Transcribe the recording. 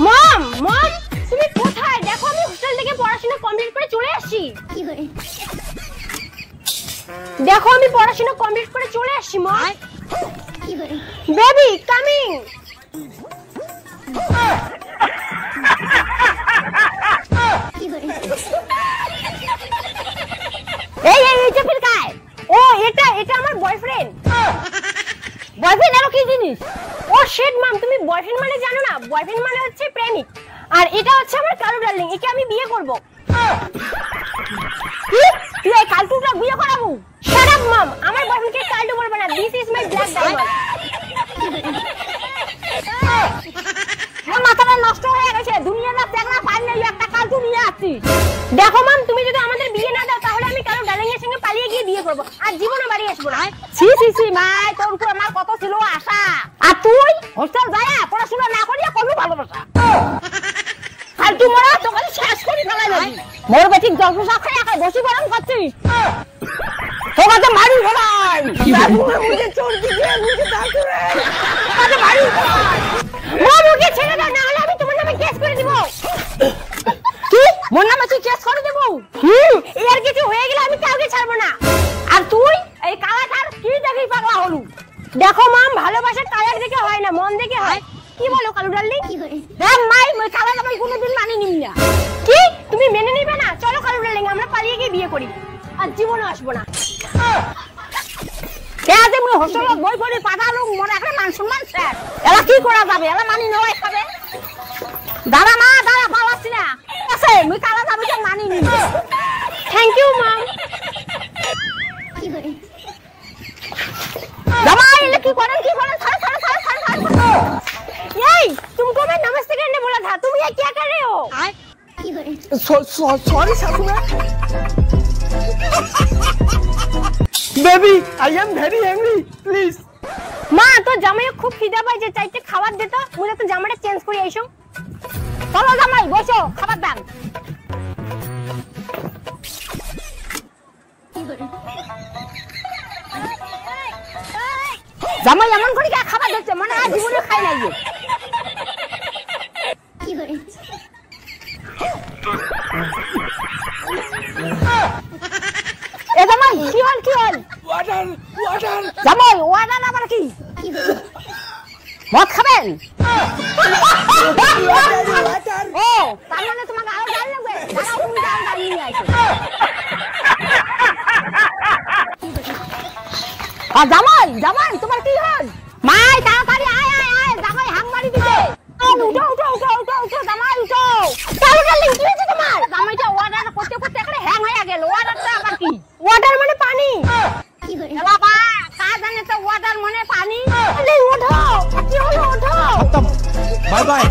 মম মম তুমি কোথায়? দেখো আমি হোস্টেল থেকে পড়াশোনা কমপ্লিট করে চলে আসছি। দেখো আমি পড়াশোনা কমপ্লিট করে চলে আসছি মম। Baby coming. এই এই এটা ফির কায়? ও এটা এটা আমার বয়ফ্রেন্ড। বয়ফ্রেন্ড এর কি জিনিস? ও শিট মাম, তুমি বয়ফ্রেন্ড মানে জানো না? বয়ফ্রেন্ড মানে হচ্ছে প্রেমিক, আর এটা হচ্ছে আমার কালু ডার্লিং, একে আমি বিয়ে করব। কি? তুই এই কালটুটা বিয়ে করাবো? শাট আপ মাম, আমার বয়ফ্রেন্ডকে কালটু বলবে না। This is my black diamond. আমার মাথাটা নষ্ট হয়ে গেছে, দুনিয়াটা দেখনা পাই না, একটা কালটু নিয়ে আসছিস। দেখো মাম, তুমি যদি আমাদের বিয়ে না দাও তাহলে আমি কালু ডার্লিং এর সঙ্গে পালিয়ে গিয়ে বিয়ে করব, আর জীবনে বাড়ি আসবো না। সি সি সি মাই, তোর উপর আমার কত ছিল আশা, আর তুই হোস্টেল যায় পড়াশোনা না করিয়া কত ভালোবাসা। কালটু মরা তোকে শেষ করে ফেলাই যাবি। মোর বেটি জলসা খায় একা বসি গরম করছিস, তোকে তো মারি ফেলাই। মুঝে চোর দিকে মুঝে দাঁড়িয়ে তোকে মারি ফেলাই। মোকে ছেড়ে দাও, না হলে আমি তোমার নামে কেস করে দিব। কি? মোর নামে তুই কেস করে দেব? এর কিছু হয়ে গেলে আমি কাউকে ছাড়বো না। আর তুই এই কালাটার কি দেখি পাগলা হলু? দেখো মাম, ভালোবাসা কালার দেখে হয় না, মন দেখে হয়। কি বলো কালু ডার্লিং? দেখ মাই, মই কালার আমি কোনোদিন মানি নিব না। কি? তুমি মেনে নিবে না? চলো কালু ডার্লিং, আমরা পালিয়ে গিয়ে বিয়ে করি, আর জীবনে আসবো না। কেয়াতে মই হোস্টেলত বই পড়ি পাঠালো, মনে একটা মান সম্মান স্যার। এলা কি করা যাবে? এলা মানি নেওয়াই খাবে। দাঁড়া মা, দাঁড়া, পালাচ্ছি না। আছে মই কালা যাবে তো মানি নিব। থ্যাংক ইউ মাম। জামাই এলা কি করেন? কি করেন? ছাড় ছাড় ছাড় ছাড় ছাড়। এই तुमको मैं नमस्ते करने बोला था, तुम ये क्या कर रहे हो? Sorry सासुमा। Baby I am very angry, please. মা, তো জামাই খুব খিদা পাইছে, চাইতে খাবার দে তো। মুই তো জামাইটা চেঞ্জ করে আইছো। চলো জামাই, বসো, খাবার দাও। জামাই এমন করে কি খাবার দিচ্ছে, মানে আর জীবনে খাই নাই। এ জামাই কি হল? কি হল? Water water. জামাই ওয়াটার আবার কি? মদ খাবেন? ও তার মানে তোমাকে আরো ডাল লাগবে? দাঁড়াও, তুমি ডাল নিয়ে আইছো। জামাই জামাই তোমার কি হল? মাই তাড়াতাড়ি আয় আয় আয়, জামাই হাং মারি দিছে। উঠো উঠো উঠো উঠো উঠো জামাই উঠো। তাহলে ডার্লিং কি হয়েছে তোমার? জামাইটা ওয়াটার করতে করতে এখানে হ্যাং হয়ে গেল। ওয়াটারটা আবার কি? ওয়াটার মানে পানি। এলা বা কাজ জানে তো ওয়াটার মানে পানি। ওঠো, কি হলো? ওঠো। Bye bye.